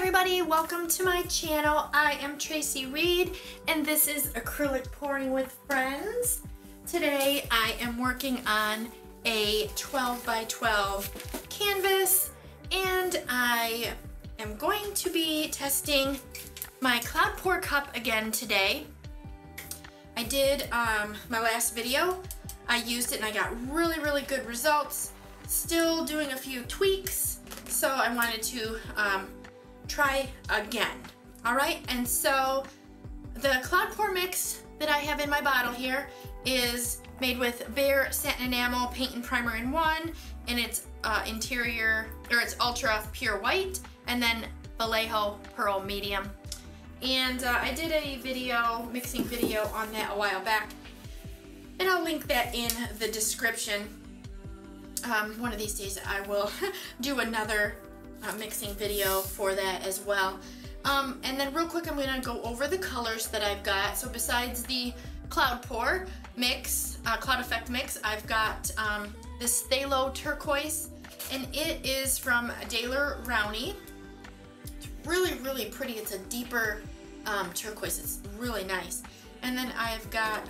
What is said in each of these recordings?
everybody, welcome to my channel. I am Tracie Reed and this is Acrylic Pouring with Friends. Today I am working on a 12 by 12 canvas and I am going to be testing my cloud pour cup again today. I did my last video, I used it and I got really good results. Still doing a few tweaks, so I wanted to try again. Alright, and so the cloud pour mix that I have in my bottle here is made with Behr Satin Enamel Paint and Primer in one, and it's interior, or it's ultra pure white, and then Vallejo Pearl Medium. And I did a video, mixing video on that a while back, and I'll link that in the description. One of these days I will do another mixing video for that as well. And then real quick I'm going to go over the colors that I've got. So besides the cloud pour mix, cloud effect mix, I've got this phthalo turquoise, and it is from 𝗸𝕚𝕚𝗏𝗍𝗔. It's really pretty. It's a deeper turquoise. It's really nice. And then I've got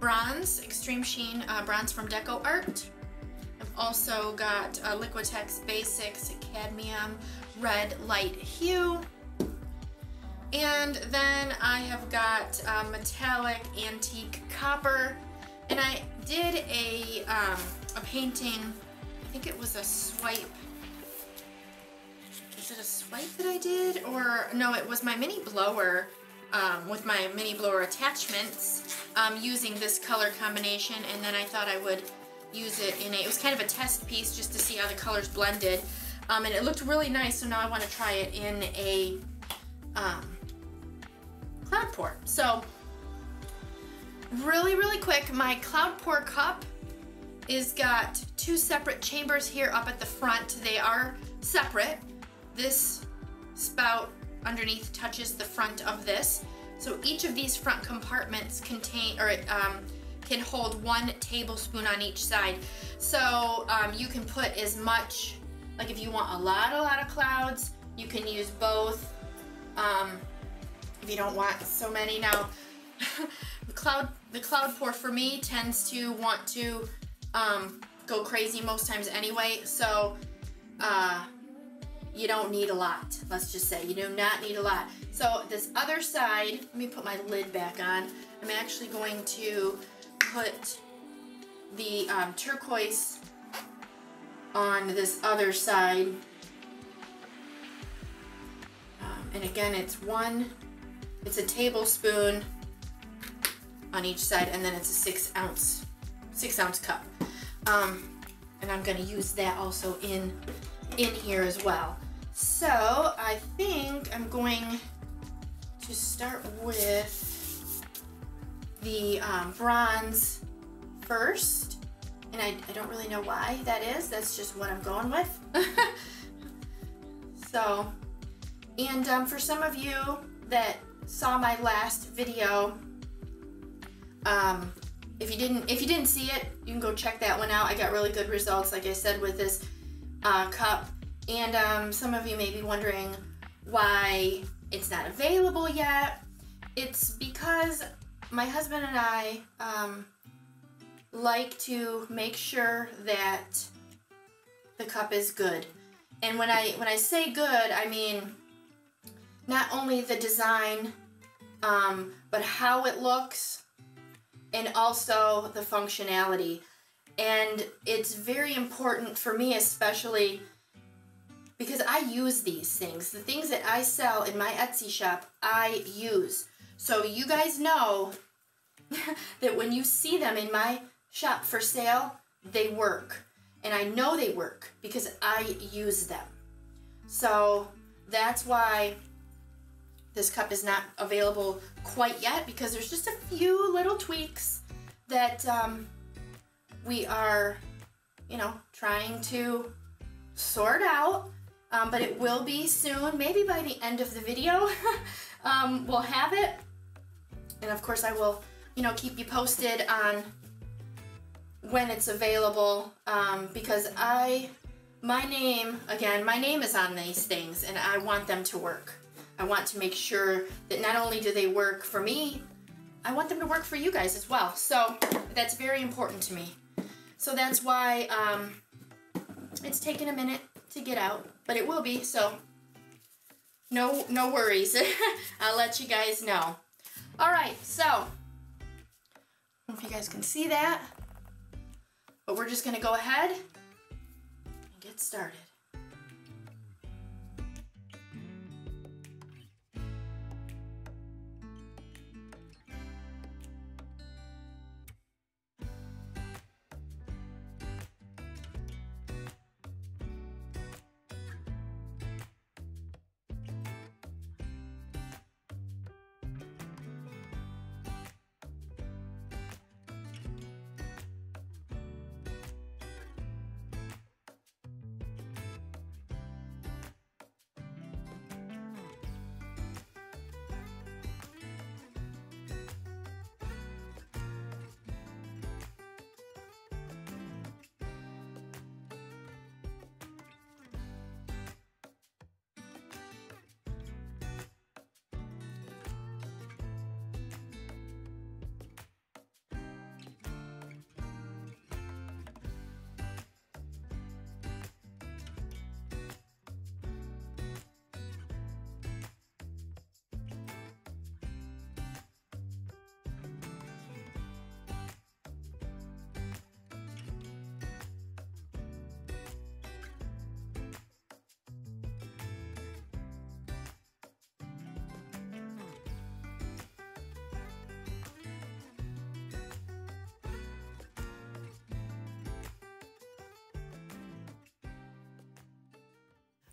bronze, extreme sheen bronze from Deco Art. I've also got Liquitex Basics Cadmium Red Light Hue. And then I have got Metallic Antique Copper. And I did a painting, I think it was a swipe. Is it a swipe that I did? Or no, it was my mini blower with my mini blower attachments using this color combination. And then I thought I would use it in it was kind of a test piece just to see how the colors blended, and it looked really nice, so now I want to try it in a cloud pour. So really quick, my cloud pour cup is got two separate chambers here up at the front. They are separate. This spout underneath touches the front of this, so each of these front compartments contain, or can hold 1 tablespoon on each side. So you can put as much, like if you want a lot of clouds, you can use both. If you don't want so many. Now, the cloud pour for me tends to want to go crazy most times anyway, so you don't need a lot. Let's just say you do not need a lot. So this other side, let me put my lid back on. I'm actually going to put the turquoise on this other side, and again it's a tablespoon on each side, and then it's a 6 ounce cup, and I'm going to use that also in here as well. So I think I'm going to start with the bronze first, and I don't really know why that is. That's just what I'm going with. So, and for some of you that saw my last video, if you didn't see it, you can go check that one out. I got really good results, like I said, with this cup. And some of you may be wondering why it's not available yet. It's because my husband and I like to make sure that the cup is good. And when I say good, I mean not only the design, but how it looks, and also the functionality. And it's very important for me, especially because I use these things. The things that I sell in my Etsy shop, I use. So you guys know that when you see them in my shop for sale, they work. And I know they work because I use them. So that's why this cup is not available quite yet, because there's just a few little tweaks that we are, trying to sort out. But it will be soon, maybe by the end of the video. We'll have it. And of course I will, keep you posted on when it's available, because I my name is on these things, and I want them to work. I want to make sure that not only do they work for me, I want them to work for you guys as well. So that's very important to me. So that's why it's taken a minute to get out, but it will be, so no worries. I'll let you guys know. All right, so I don't know if you guys can see that, but we're just gonna go ahead and get started.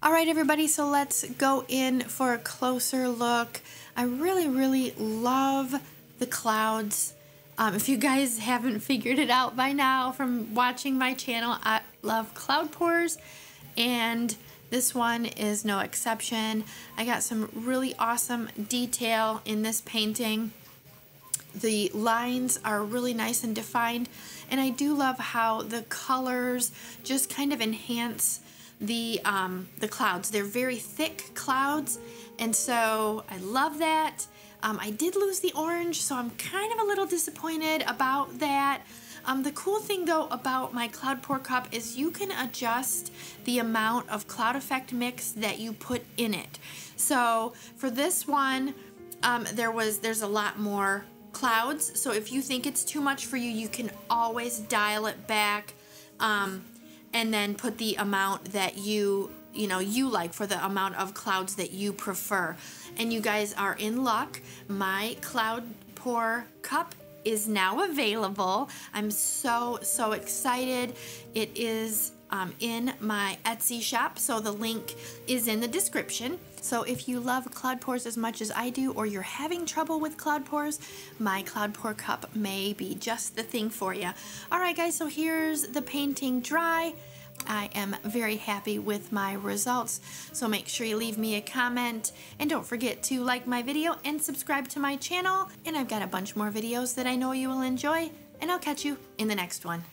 All right, everybody, so let's go in for a closer look. I really love the clouds. If you guys haven't figured it out by now from watching my channel, I love cloud pours, and this one is no exception. I got some really awesome detail in this painting. The lines are really nice and defined, and I do love how the colors just kind of enhance the clouds. They're very thick clouds, and so I love that. I did lose the orange, so I'm kind of a little disappointed about that. The cool thing though about my cloud pour cup is you can adjust the amount of cloud effect mix that you put in it. So for this one, there's a lot more clouds, so if you think it's too much for you, you can always dial it back, and then put the amount that you like for the amount of clouds that you prefer. And you guys are in luck. My cloud pour cup is now available. I'm so excited. It is in my Etsy shop, so the link is in the description. So if you love cloud pours as much as I do, or you're having trouble with cloud pours, my cloud pour cup may be just the thing for you. All right, guys, so here's the painting dry. I am very happy with my results, so make sure you leave me a comment, and don't forget to like my video and subscribe to my channel. And I've got a bunch more videos that I know you will enjoy, and I'll catch you in the next one.